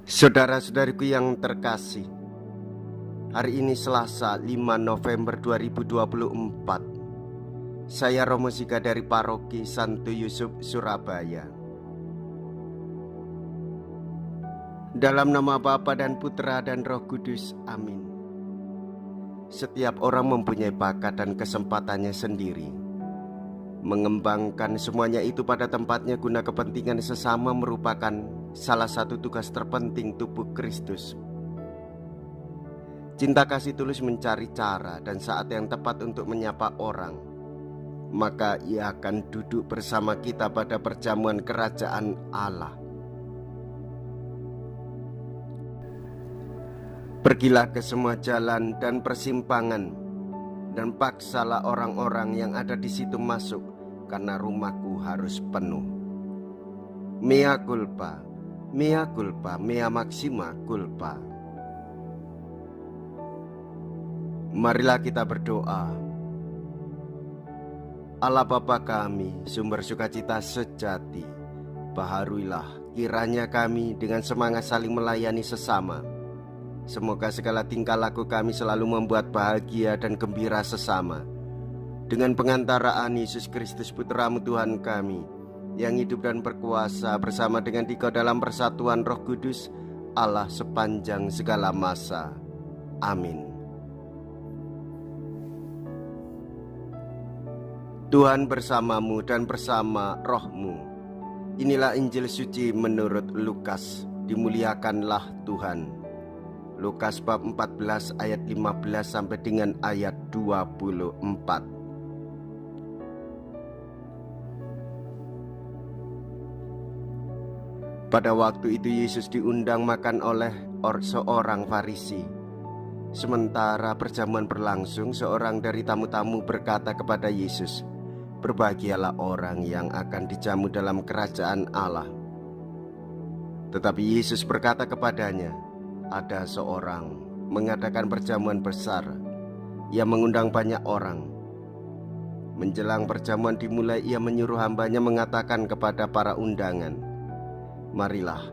Saudara-saudariku yang terkasih, hari ini Selasa 5 November 2024. Saya Romo Sika dari Paroki Santo Yusuf, Surabaya. Dalam nama Bapa dan Putra dan Roh Kudus, amin. Setiap orang mempunyai bakat dan kesempatannya sendiri. Mengembangkan semuanya itu pada tempatnya guna kepentingan sesama merupakan salah satu tugas terpenting tubuh Kristus. Cinta kasih tulus mencari cara dan saat yang tepat untuk menyapa orang, maka ia akan duduk bersama kita pada perjamuan kerajaan Allah. Pergilah ke semua jalan dan persimpangan, dan paksalah orang-orang yang ada di situ masuk, karena rumahku harus penuh. Mea culpa, mea culpa, mea maxima culpa. Marilah kita berdoa. Allah Bapa kami, sumber sukacita sejati, baharuilah kiranya kami dengan semangat saling melayani sesama. Semoga segala tingkah laku kami selalu membuat bahagia dan gembira sesama. Dengan pengantaraan Yesus Kristus Putra-Mu Tuhan kami, yang hidup dan berkuasa bersama dengan Dikau dalam persatuan Roh Kudus, Allah sepanjang segala masa. Amin. Tuhan bersamamu dan bersama rohmu. Inilah Injil suci menurut Lukas. Dimuliakanlah Tuhan. Lukas bab 14 ayat 15 sampai dengan ayat 24. Pada waktu itu Yesus diundang makan oleh seorang Farisi. Sementara perjamuan berlangsung, seorang dari tamu-tamu berkata kepada Yesus, "Berbahagialah orang yang akan dijamu dalam kerajaan Allah." Tetapi Yesus berkata kepadanya, "Ada seorang mengadakan perjamuan besar. Ia mengundang banyak orang. Menjelang perjamuan dimulai, ia menyuruh hambanya mengatakan kepada para undangan, 'Marilah,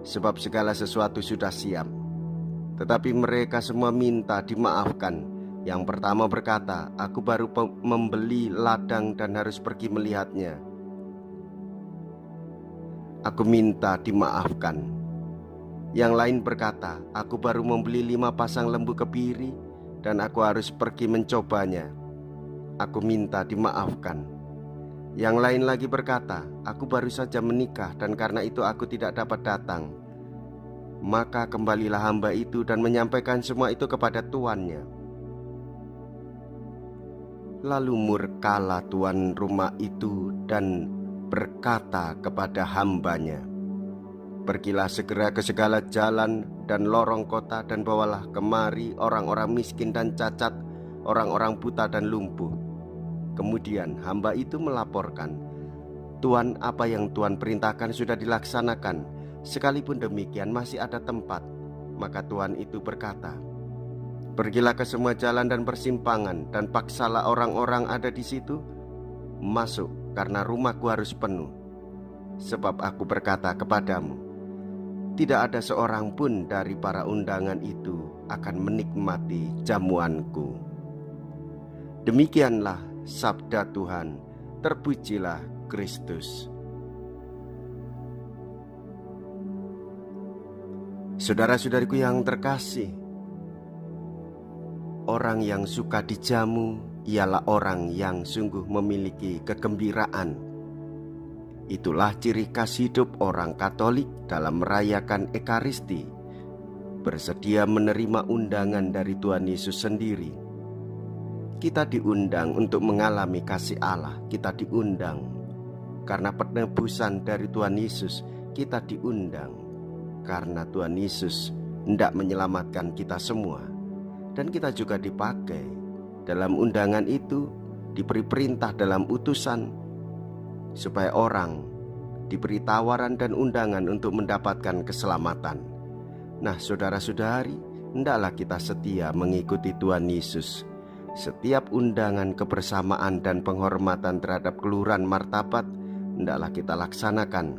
sebab segala sesuatu sudah siap.' Tetapi mereka semua minta dimaafkan. Yang pertama berkata, 'Aku baru membeli ladang dan harus pergi melihatnya. Aku minta dimaafkan.' Yang lain berkata, 'Aku baru membeli 5 pasang lembu kebiri dan aku harus pergi mencobanya. Aku minta dimaafkan.' Yang lain lagi berkata, 'Aku baru saja menikah dan karena itu aku tidak dapat datang.' Maka kembalilah hamba itu dan menyampaikan semua itu kepada tuannya. Lalu murkalah tuan rumah itu dan berkata kepada hambanya, 'Pergilah segera ke segala jalan dan lorong kota dan bawalah kemari orang-orang miskin dan cacat, orang-orang buta dan lumpuh.' Kemudian hamba itu melaporkan, 'Tuan, apa yang Tuan perintahkan sudah dilaksanakan. Sekalipun demikian masih ada tempat.' Maka tuan itu berkata, 'Pergilah ke semua jalan dan persimpangan dan paksalah orang-orang ada di situ masuk, karena rumahku harus penuh. Sebab aku berkata kepadamu, tidak ada seorang pun dari para undangan itu akan menikmati jamuanku.' Demikianlah sabda Tuhan. Terpujilah Kristus. Saudara-saudariku yang terkasih, orang yang suka dijamu ialah orang yang sungguh memiliki kegembiraan. Itulah ciri khas hidup orang Katolik dalam merayakan Ekaristi, bersedia menerima undangan dari Tuhan Yesus sendiri. Kita diundang untuk mengalami kasih Allah. Kita diundang karena penebusan dari Tuhan Yesus. Kita diundang karena Tuhan Yesus hendak menyelamatkan kita semua. Dan kita juga dipakai dalam undangan itu, diberi perintah dalam utusan, supaya orang diberi tawaran dan undangan untuk mendapatkan keselamatan. Nah, saudara-saudari, hendaklah kita setia mengikuti Tuhan Yesus. Setiap undangan kebersamaan dan penghormatan terhadap keluhuran martabat hendaklah kita laksanakan.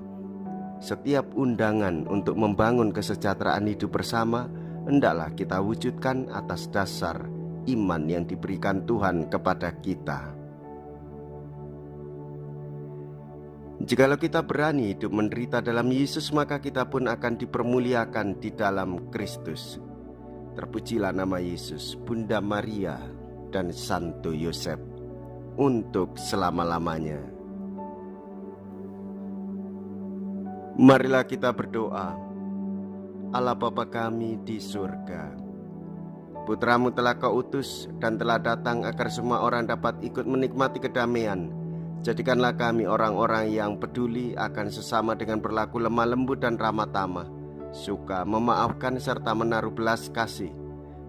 setiap undangan untuk membangun kesejahteraan hidup bersama hendaklah kita wujudkan atas dasar iman yang diberikan Tuhan kepada kita. Jikalau kita berani hidup menderita dalam Yesus, maka kita pun akan dipermuliakan di dalam Kristus. Terpujilah nama Yesus, Bunda Maria, dan Santo Yosef untuk selama-lamanya. Marilah kita berdoa. Allah Bapa kami di surga, Putramu telah Kau utus dan telah datang agar semua orang dapat ikut menikmati kedamaian. Jadikanlah kami orang-orang yang peduli akan sesama dengan berlaku lemah lembut dan ramah tamah, suka memaafkan serta menaruh belas kasih,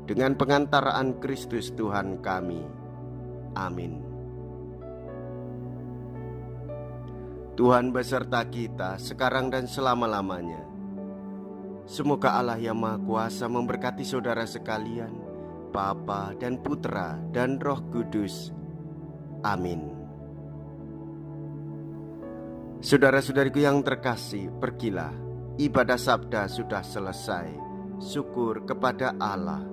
dengan pengantaraan Kristus Tuhan kami. Amin. Tuhan beserta kita sekarang dan selama-lamanya. Semoga Allah yang Maha Kuasa memberkati saudara sekalian, Bapa dan Putra dan Roh Kudus. Amin. Saudara-saudariku yang terkasih, pergilah. Ibadah sabda sudah selesai. Syukur kepada Allah.